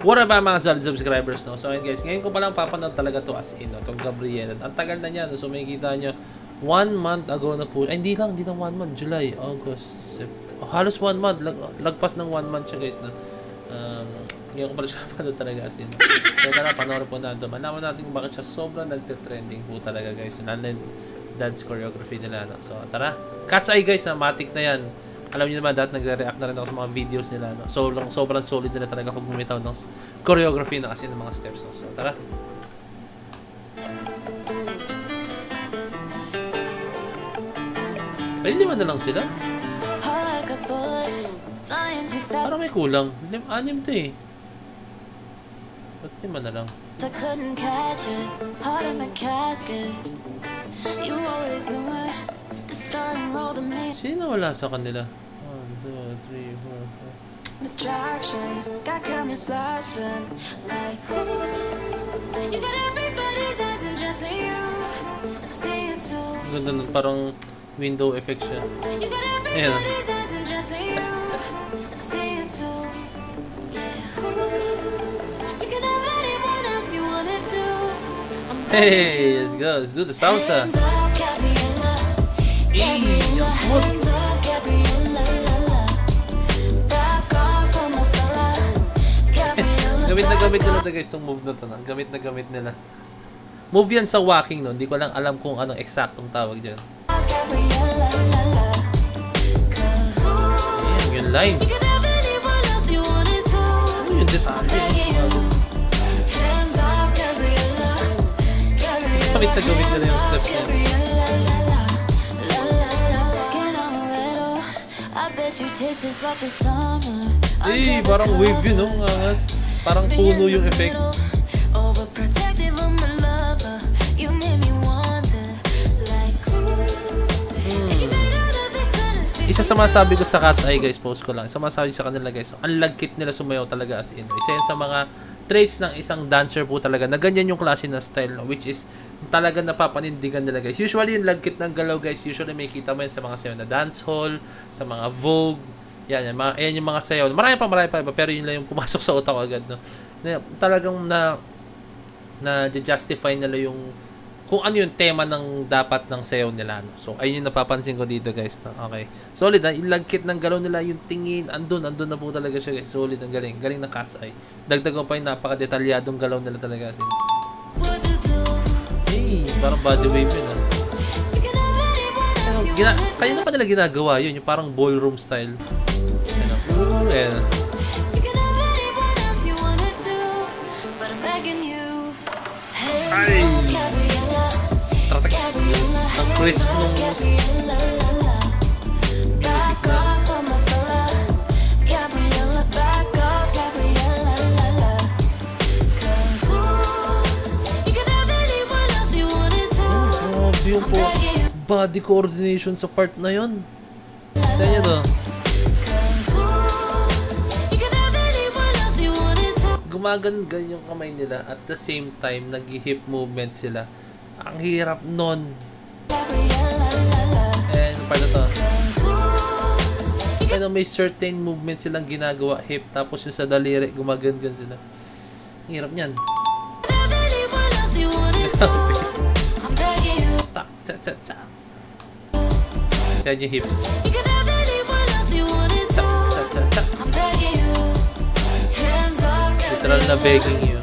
What up mga solid subscribers, no? So ayun guys, ngayon ko palang papanood talaga to as in, no? Itong Gabriela. Ang tagal na niya, no? So makikita nyo, 1 month ago na po. Ay, hindi lang 1 month. July, August, September. Halos 1 month. Lagpas ng 1 month siya guys, no? Ngayon ko pala siya papanood talaga as in. So tara, panoorin po natin. Malaman natin kung bakit siya sobrang nagte-trending po talaga guys. Lalo dance choreography nila, no? So tara, cat's eye guys, na matik na yan. Alam niyo naman, dahil nagre-react na rin ako sa mga videos nila, no? So, sobrang solid nila talaga pag bumitaw ng choreography na kasi ng mga steps, no? So, tara. Ay, 5 na lang sila? Parang may kulang. 6 to eh. Ba't 5 na lang? Sino wala sa kanila? 1, 2, 3, 4, 5. Attraction, got cameras flashing like you got everybody's eyes and just you. And I see it too. Ganda nun, parang window effect siya. You got everybody's eyes and just you. And I see it too. You can have anyone else you wanna do. Hey, let's go. Let's do the salsa. Hey, yung smooth. Gamit na gamit nila guys itong move na to, no? Gamit na gamit nila. Move yan sa walking, no? Hindi ko lang alam kung anong eksaktong tawag dyan. Ayan, yung lines. Ano yung detalye? Gamit na gamit nila yung steps niya. Eh, parang wave yun, no? Parang puno yung effect. Isa sa masabi ko sa Cat's Eye guys, post ko lang. Isa masabi sa kanila guys, ang lagkit nila sumayaw talaga as in. Isa yan sa mga traits ng isang dancer po talaga na ganyan yung klase na style, no? Which is talaga napapanindigan nila guys. Usually yung lagkit ng galaw guys, usually may kita mo yan sa mga sayaw na dance hall, sa mga Vogue. Yan yung mga sayaw. Marami pa iba, pero yun lang yung pumasok sa utak ko agad, no? Talagang na-justify nila yung kung ano yung tema ng dapat ng sayaw nila, no? So ayun yung napapansin ko dito guys, no? Okay, solid, yung lagkit ng galaw nila, yung tingin, andun na po talaga siya guys. Solid, ang galing ng Cat's Eye. Dagdag ko pa yung napaka-detalyadong galaw nila talaga kasi. Hey, parang body wave yun, ha? Kanina pa nila ginagawa yun, yung parang ballroom style. Ayan. Ay! Tatak. Ang crisp nung music na. Grabe yung po body coordination sa part na yun. Tignan nyo to. Gumagan-gan yung kamay nila at the same time nag-hip movement sila. Ang hirap nun. And paano to? Pero may certain movement silang ginagawa hip, tapos yung sa daliri gumagan-gan sila. Ang hirap niyan. Tak, cha cha cha. Yan yung hips. Cha cha cha cha. Literal na begging you.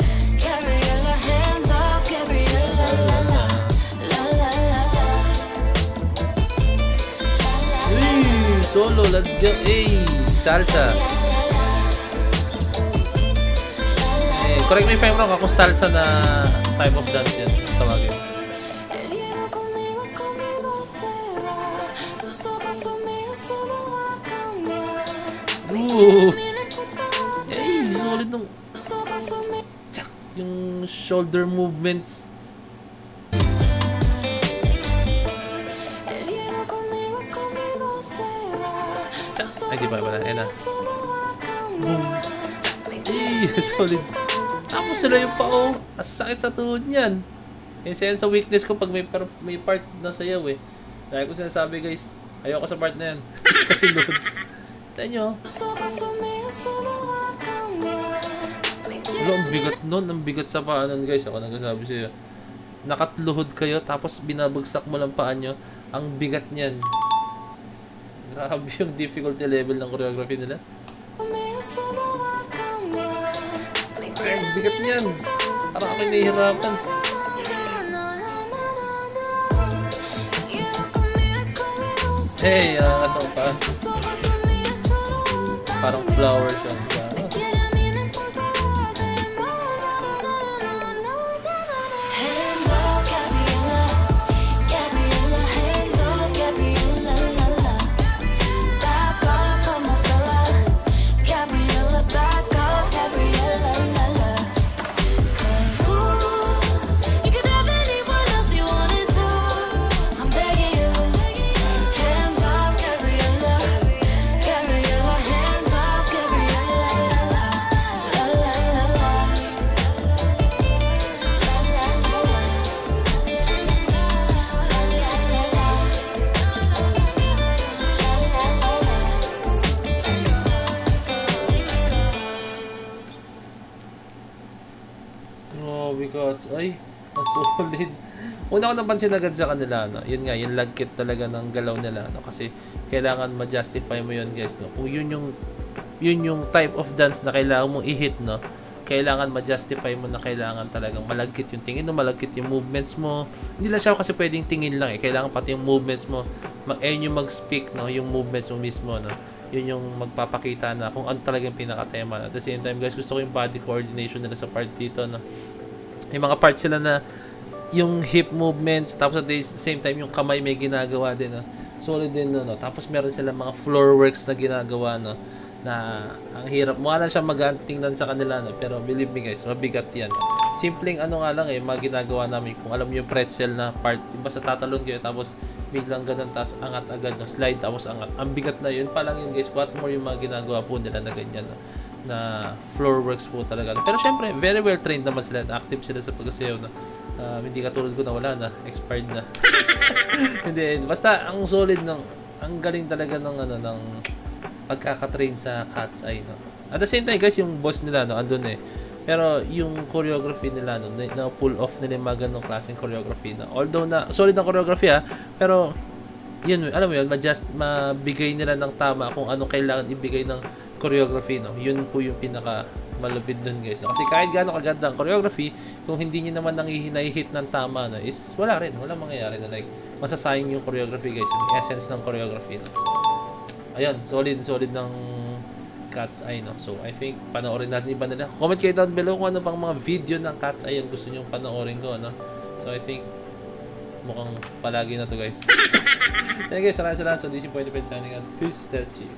Solo, let's go. Hey, salsa. Hey, correct me if I'm wrong, ako salsa na type of dance yan. Tawagin. Ooh. Hey, solid nung tsak, yung shoulder movements. Ay, di ba? Ayan na. Boom. Ay, solid. Tapos sila yung pao. Asakit sa tuhod niyan. Yan sa weakness ko pag may part na sayaw eh. Dahil ko sinasabi guys, ayoko sa part na yan. Kasi load. Tignan nyo. Wala, ang bigat nun. Ang bigat sa paanan guys. Ako nagsasabi sa'yo. Nakatluhod kayo tapos binabagsak mo lang paa nyo. Ang bigat niyan. Grabe yung difficulty level ng choreography nila. Ay, ang bigat niyan. Parang ako nahihirapan. Hey, asang pa. Parang flower siya. Grabe Cats. Ay, solid. Una ko napansin agad sa kanila, no? Yun nga, yung lagkit talaga ng galaw nila, no? Kasi kailangan ma-justify mo yun, guys, no? Kung yun yung type of dance na kailangan mong i-hit, no? Kailangan ma-justify mo na kailangan talagang malagkit yung tingin mo, malagkit yung movements mo. Hindi lang siya kasi pwedeng tingin lang, eh. Kailangan pati yung movements mo, ayun yung mag-speak, no? Yung movements mo mismo, no? Yun yung magpapakita na kung ano talagang pinaka-tema. At the same time, guys, gusto ko yung body coordination nila sa part dito, no? May mga parts sila na yung hip movements, tapos at the same time yung kamay may ginagawa din, no? Solid din, no? Tapos meron sila mga floor works na ginagawa, no? Na ang hirap. Mukha lang siya tingnan sa kanila, no? Pero believe me guys, mabigat yan. Simpleng ano nga lang mga ginagawa namin. Kung alam mo yung pretzel na part, basta tatalon kayo tapos biglang ganun, tapos angat agad, no? Slide tapos angat. Ang bigat na yun. Pa lang yun guys, what more yung mga ginagawa po nila na ganyan, no? Na floor works po talaga. Pero syempre, very well trained naman sila. Active sila sa pagsasayaw, no? Hindi katulad ko na wala na, expired na. Hindi, basta ang solid ang galing talaga ng pagkaka-train sa Cat's Eye, no? At the same time guys, yung boss nila, no, andun eh. Pero yung choreography nila, no, na pull off nila yung mga ganong klaseng choreography na, although na solid ang choreography, pero yun, alam mo yun, mabigay nila ng tama kung anong kailangan ibigay ng choreography, no? Yun po yung pinaka malupit dun guys, no? Kasi kahit gaano kaganda ang choreography, kung hindi nyo naman nai-hit ng tama, no, is wala mangyayari na like masasayang yung choreography guys, yung essence ng choreography, no? So, ayun, solid ng Cat's Eye, no? So I think panoorin natin iba nila. Comment kayo down below kung ano pang mga video ng Cat's Eye ang gusto nyo panoorin ko, no? So I think mukhang palagi na to guys. Thank you guys, salamat. So this is Point of Signing out. Peace, that's you.